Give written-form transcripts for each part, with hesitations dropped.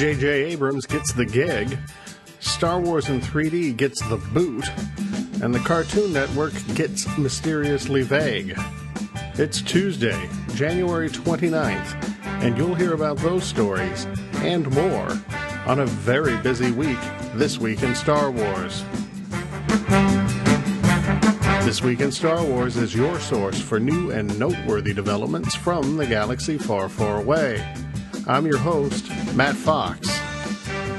J.J. Abrams gets the gig, Star Wars in 3D gets the boot, and the Cartoon Network gets mysteriously vague. It's Tuesday, January 29th, and you'll hear about those stories and more on a very busy week this week in Star Wars. This Week in Star Wars is your source for new and noteworthy developments from the galaxy far, far away. I'm your host, Matt Fox.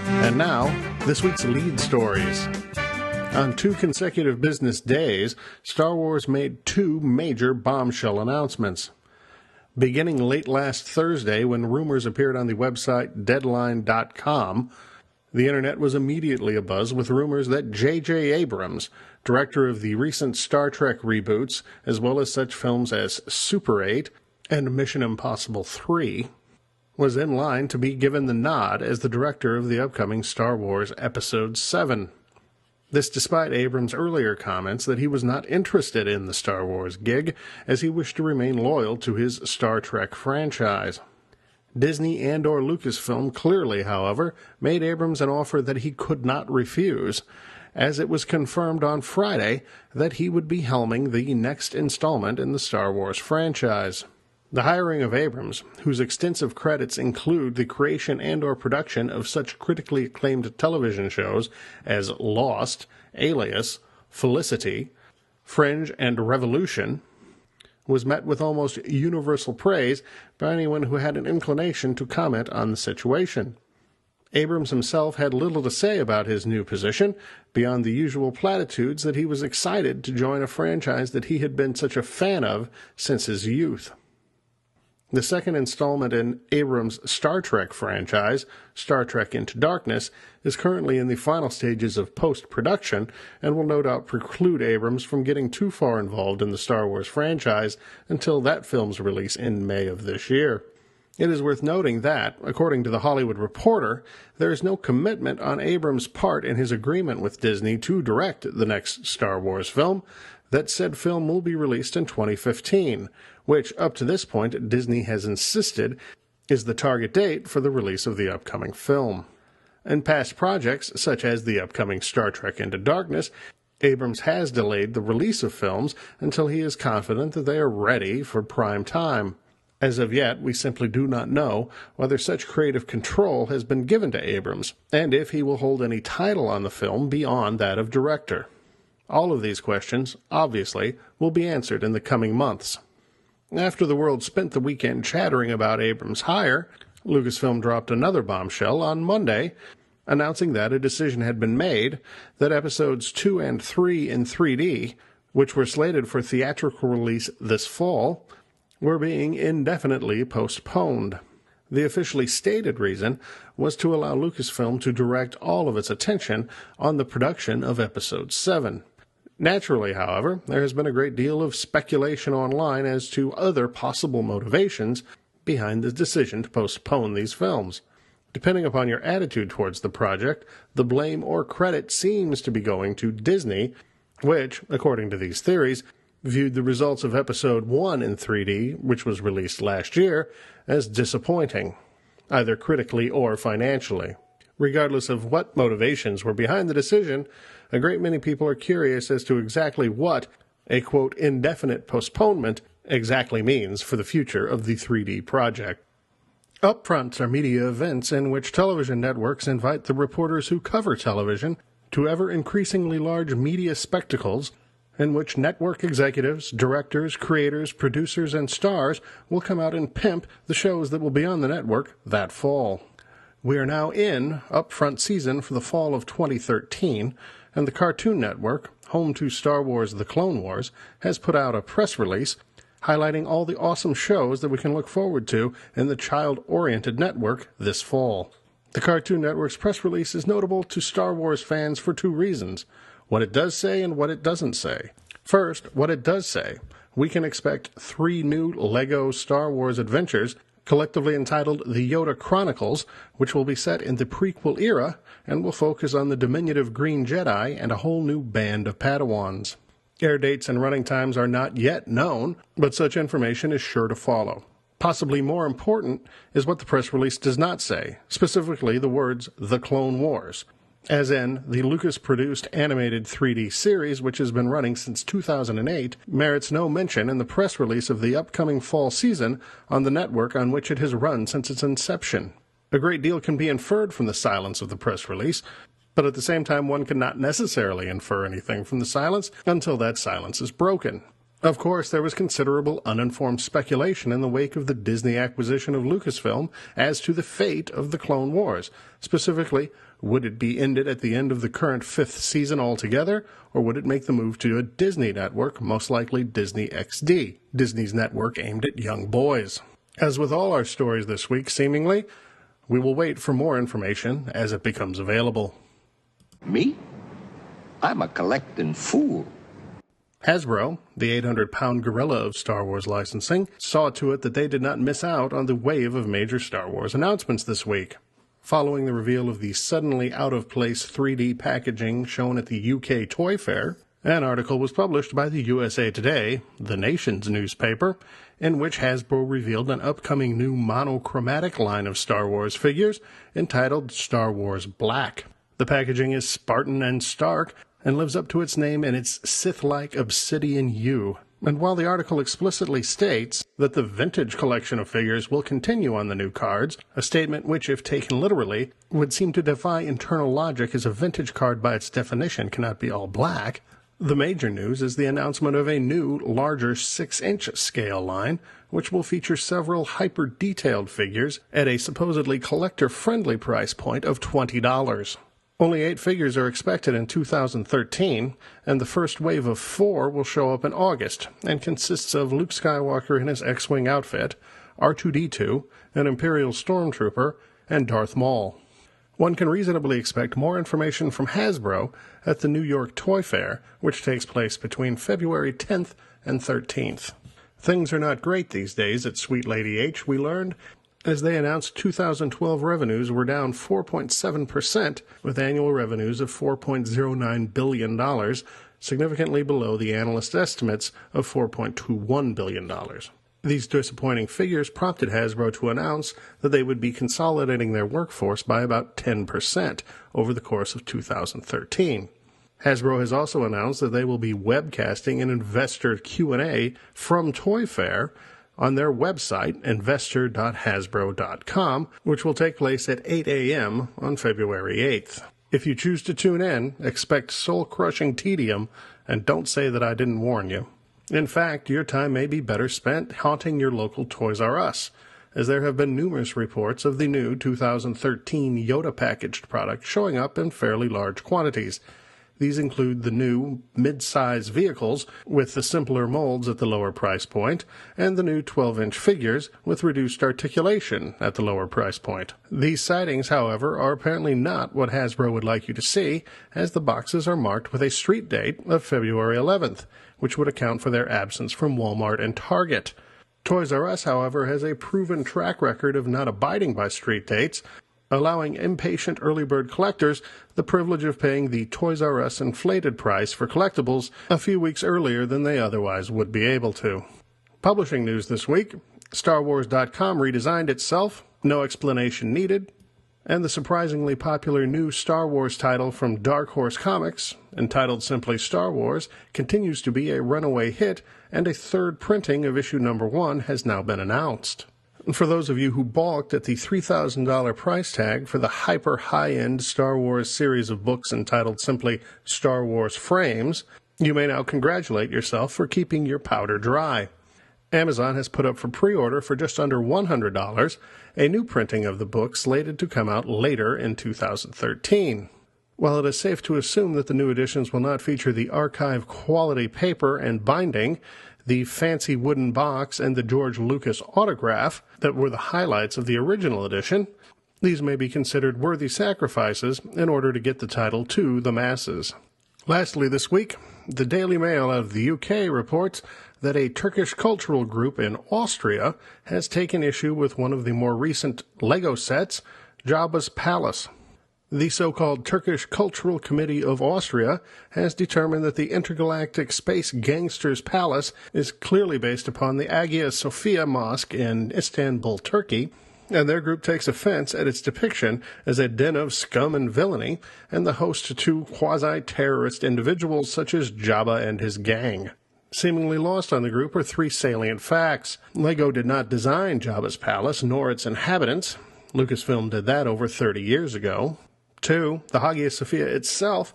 And now, this week's lead stories. On 2 consecutive business days, Star Wars made 2 major bombshell announcements. Beginning late last Thursday, when rumors appeared on the website Deadline.com, the internet was immediately abuzz with rumors that J.J. Abrams, director of the recent Star Trek reboots, as well as such films as Super 8 and Mission Impossible 3, was in line to be given the nod as the director of the upcoming Star Wars Episode 7. This despite Abrams' earlier comments that he was not interested in the Star Wars gig, as he wished to remain loyal to his Star Trek franchise. Disney and/or Lucasfilm clearly, however, made Abrams an offer that he could not refuse, as it was confirmed on Friday that he would be helming the next installment in the Star Wars franchise. The hiring of Abrams, whose extensive credits include the creation and/or production of such critically acclaimed television shows as Lost, Alias, Felicity, Fringe, and Revolution, was met with almost universal praise by anyone who had an inclination to comment on the situation. Abrams himself had little to say about his new position, beyond the usual platitudes that he was excited to join a franchise that he had been such a fan of since his youth. The second installment in Abrams' Star Trek franchise, Star Trek Into Darkness, is currently in the final stages of post-production and will no doubt preclude Abrams from getting too far involved in the Star Wars franchise until that film's release in May of this year. It is worth noting that, according to The Hollywood Reporter, there is no commitment on Abrams' part in his agreement with Disney to direct the next Star Wars film, that said film will be released in 2015, which, up to this point, Disney has insisted is the target date for the release of the upcoming film. In past projects, such as the upcoming Star Trek Into Darkness, Abrams has delayed the release of films until he is confident that they are ready for prime time. As of yet, we simply do not know whether such creative control has been given to Abrams, and if he will hold any title on the film beyond that of director. All of these questions, obviously, will be answered in the coming months. After the world spent the weekend chattering about Abrams' hire, Lucasfilm dropped another bombshell on Monday, announcing that a decision had been made that episodes 2 and 3 in 3D, which were slated for theatrical release this fall, were being indefinitely postponed. The officially stated reason was to allow Lucasfilm to direct all of its attention on the production of Episode 7. Naturally, however, there has been a great deal of speculation online as to other possible motivations behind the decision to postpone these films. Depending upon your attitude towards the project, the blame or credit seems to be going to Disney, which, according to these theories, viewed the results of Episode 1 in 3D, which was released last year, as disappointing, either critically or financially. Regardless of what motivations were behind the decision, a great many people are curious as to exactly what a, quote, indefinite postponement exactly means for the future of the 3D project. Upfronts are media events in which television networks invite the reporters who cover television to ever-increasingly large media spectacles in which network executives, directors, creators, producers, and stars will come out and pimp the shows that will be on the network that fall. We are now in upfront season for the fall of 2013, and the Cartoon Network, home to Star Wars The Clone Wars, has put out a press release highlighting all the awesome shows that we can look forward to in the child-oriented network this fall. The Cartoon Network's press release is notable to Star Wars fans for 2 reasons: what it does say and what it doesn't say. First, what it does say. We can expect 3 new LEGO Star Wars adventures, collectively entitled The Yoda Chronicles, which will be set in the prequel era and will focus on the diminutive Green Jedi and a whole new band of Padawans. Air dates and running times are not yet known, but such information is sure to follow. Possibly more important is what the press release does not say, specifically the words "The Clone Wars," as in the Lucas-produced animated 3D series, which has been running since 2008, merits no mention in the press release of the upcoming fall season on the network on which it has run since its inception. A great deal can be inferred from the silence of the press release, but at the same time one cannot necessarily infer anything from the silence until that silence is broken. Of course, there was considerable uninformed speculation in the wake of the Disney acquisition of Lucasfilm as to the fate of the Clone Wars. Specifically, would it be ended at the end of the current 5th season altogether, or would it make the move to a Disney network, most likely Disney XD, Disney's network aimed at young boys? As with all our stories this week, seemingly, we will wait for more information as it becomes available. Me? I'm a collecting fool. Hasbro, the 800-pound gorilla of Star Wars licensing, saw to it that they did not miss out on the wave of major Star Wars announcements this week. Following the reveal of the suddenly out-of-place 3D packaging shown at the UK Toy Fair, an article was published by the USA Today, the nation's newspaper, in which Hasbro revealed an upcoming new monochromatic line of Star Wars figures entitled Star Wars Black. The packaging is Spartan and stark, and lives up to its name in its Sith-like obsidian hue. And while the article explicitly states that the vintage collection of figures will continue on the new cards, a statement which, if taken literally, would seem to defy internal logic as a vintage card by its definition cannot be all black, the major news is the announcement of a new, larger 6-inch scale line, which will feature several hyper-detailed figures at a supposedly collector-friendly price point of $20. Only 8 figures are expected in 2013, and the first wave of 4 will show up in August, and consists of Luke Skywalker in his X-Wing outfit, R2-D2, an Imperial Stormtrooper, and Darth Maul. One can reasonably expect more information from Hasbro at the New York Toy Fair, which takes place between February 10th and 13th. Things are not great these days at Sweet Lady H, we learned, as they announced 2012 revenues were down 4.7%, with annual revenues of $4.09 billion, significantly below the analyst estimates of $4.21 billion. These disappointing figures prompted Hasbro to announce that they would be consolidating their workforce by about 10% over the course of 2013. Hasbro has also announced that they will be webcasting an investor Q&A from Toy Fair on their website, investor.hasbro.com, which will take place at 8 a.m. on February 8th. If you choose to tune in, expect soul-crushing tedium, and don't say that I didn't warn you. In fact, your time may be better spent haunting your local Toys R Us, as there have been numerous reports of the new 2013 Yoda packaged product showing up in fairly large quantities. These include the new mid-size vehicles with the simpler molds at the lower price point, and the new 12-inch figures with reduced articulation at the lower price point. These sightings, however, are apparently not what Hasbro would like you to see, as the boxes are marked with a street date of February 11th, which would account for their absence from Walmart and Target. Toys R Us, however, has a proven track record of not abiding by street dates, allowing impatient early bird collectors the privilege of paying the Toys R Us inflated price for collectibles a few weeks earlier than they otherwise would be able to. Publishing news this week: StarWars.com redesigned itself, no explanation needed, and the surprisingly popular new Star Wars title from Dark Horse Comics, entitled simply Star Wars, continues to be a runaway hit, and a third printing of issue number 1 has now been announced. For those of you who balked at the $3,000 price tag for the hyper-high-end Star Wars series of books entitled simply Star Wars Frames, you may now congratulate yourself for keeping your powder dry. Amazon has put up for pre-order for just under $100 a new printing of the book slated to come out later in 2013. While it is safe to assume that the new editions will not feature the archive-quality paper and binding, the fancy wooden box, and the George Lucas autograph that were the highlights of the original edition, these may be considered worthy sacrifices in order to get the title to the masses. Lastly this week, the Daily Mail out of the UK reports that a Turkish cultural group in Austria has taken issue with one of the more recent LEGO sets, Jabba's Palace. The so-called Turkish Cultural Committee of Austria has determined that the intergalactic space gangster's palace is clearly based upon the Hagia Sophia Mosque in Istanbul, Turkey, and their group takes offense at its depiction as a den of scum and villainy and the host to quasi-terrorist individuals such as Jabba and his gang. Seemingly lost on the group are three salient facts. Lego did not design Jabba's palace nor its inhabitants. Lucasfilm did that over 30 years ago. 2. The Hagia Sophia itself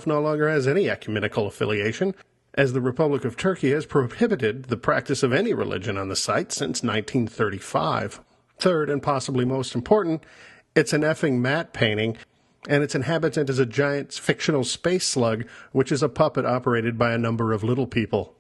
no longer has any ecumenical affiliation, as the Republic of Turkey has prohibited the practice of any religion on the site since 1935. 3rd, and possibly most important, it's an effing matte painting, and its inhabitant is a giant fictional space slug, which is a puppet operated by a number of little people.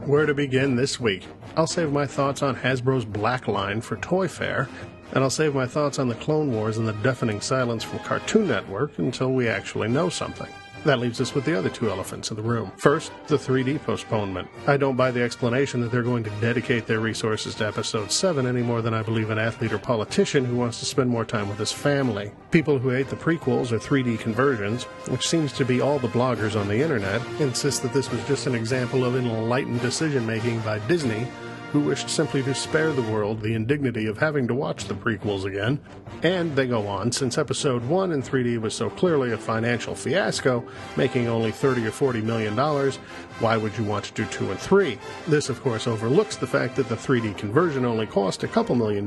Where to begin this week? I'll save my thoughts on Hasbro's Black Line for Toy Fair, and I'll save my thoughts on the Clone Wars and the deafening silence from Cartoon Network until we actually know something. That leaves us with the other two elephants in the room. First, the 3D postponement. I don't buy the explanation that they're going to dedicate their resources to Episode 7 any more than I believe an athlete or politician who wants to spend more time with his family. People who hate the prequels or 3D conversions, which seems to be all the bloggers on the internet, insist that this was just an example of enlightened decision-making by Disney, who wished simply to spare the world the indignity of having to watch the prequels again. And they go on, since Episode 1 in 3D was so clearly a financial fiasco, making only $30 or $40 million, why would you want to do 2 and 3? This, of course, overlooks the fact that the 3D conversion only cost a couple $1 million,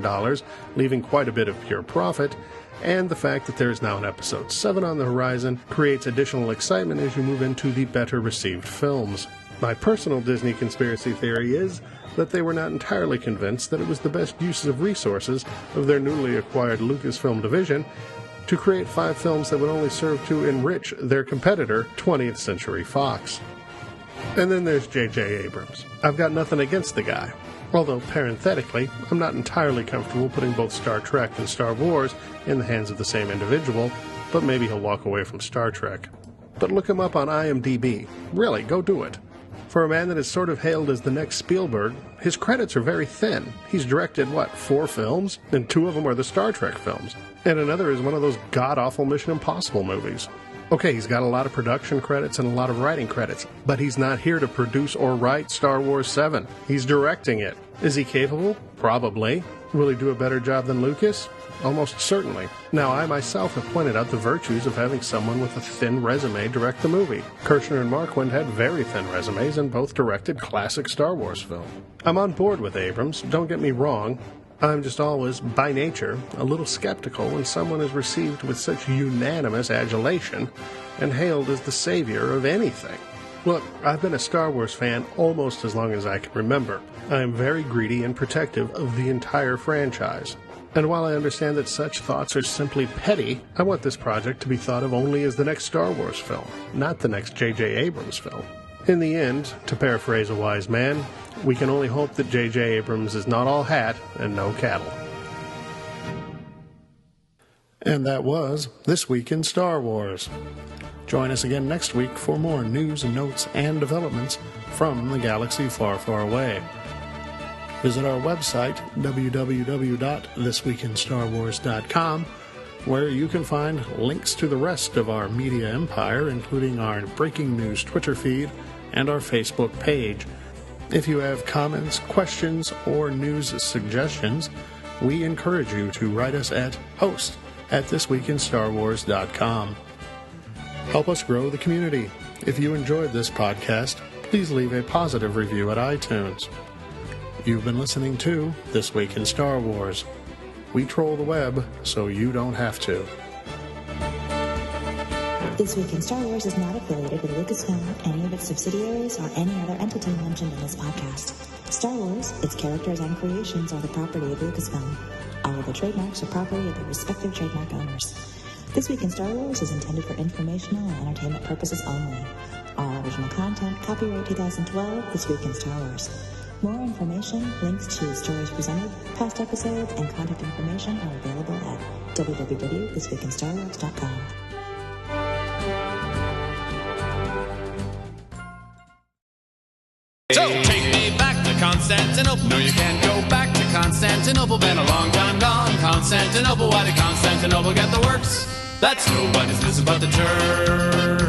leaving quite a bit of pure profit, and the fact that there is now an Episode 7 on the horizon creates additional excitement as you move into the better-received films. My personal Disney conspiracy theory is that they were not entirely convinced that it was the best use of resources of their newly acquired Lucasfilm division to create 5 films that would only serve to enrich their competitor, 20th Century Fox. And then there's J.J. Abrams. I've got nothing against the guy, although parenthetically, I'm not entirely comfortable putting both Star Trek and Star Wars in the hands of the same individual, but maybe he'll walk away from Star Trek. But look him up on IMDb. Really, go do it. For a man that is sort of hailed as the next Spielberg, his credits are very thin. He's directed, 4 films? And 2 of them are the Star Trek films. And another is one of those god-awful Mission Impossible movies. Okay, he's got a lot of production credits and a lot of writing credits, but he's not here to produce or write Star Wars 7. He's directing it. Is he capable? Probably. Will he do a better job than Lucas? Almost certainly. Now, I myself have pointed out the virtues of having someone with a thin resume direct the movie. Kirshner and Marquand had very thin resumes and both directed classic Star Wars films. I'm on board with Abrams, don't get me wrong. I'm just always, by nature, a little skeptical when someone is received with such unanimous adulation and hailed as the savior of anything. Look, I've been a Star Wars fan almost as long as I can remember. I am very greedy and protective of the entire franchise. And while I understand that such thoughts are simply petty, I want this project to be thought of only as the next Star Wars film, not the next J.J. Abrams film. In the end, to paraphrase a wise man, we can only hope that J.J. Abrams is not all hat and no cattle. And that was This Week in Star Wars. Join us again next week for more news and notes and developments from the galaxy far, far away. Visit our website, www.thisweekinstarwars.com, where you can find links to the rest of our media empire, including our breaking news Twitter feed and our Facebook page. If you have comments, questions, or news suggestions, we encourage you to write us at host@thisweekinstarwars.com. Help us grow the community. If you enjoyed this podcast, please leave a positive review at iTunes. You've been listening to This Week in Star Wars. We troll the web so you don't have to. This Week in Star Wars is not affiliated with Lucasfilm, any of its subsidiaries, or any other entity mentioned in this podcast. Star Wars, its characters and creations are the property of Lucasfilm. All of the trademarks are property of the respective trademark owners. This Week in Star Wars is intended for informational and entertainment purposes only. All original content, copyright 2012, This Week in Star Wars. More information, links to stories presented, past episodes, and contact information are available at www.thisweekinstarwars.com. So, take me back to Constantinople. No, you can't go back to Constantinople. Been a long time gone. Constantinople, why did Constantinople get the works? That's nobody's business but the church.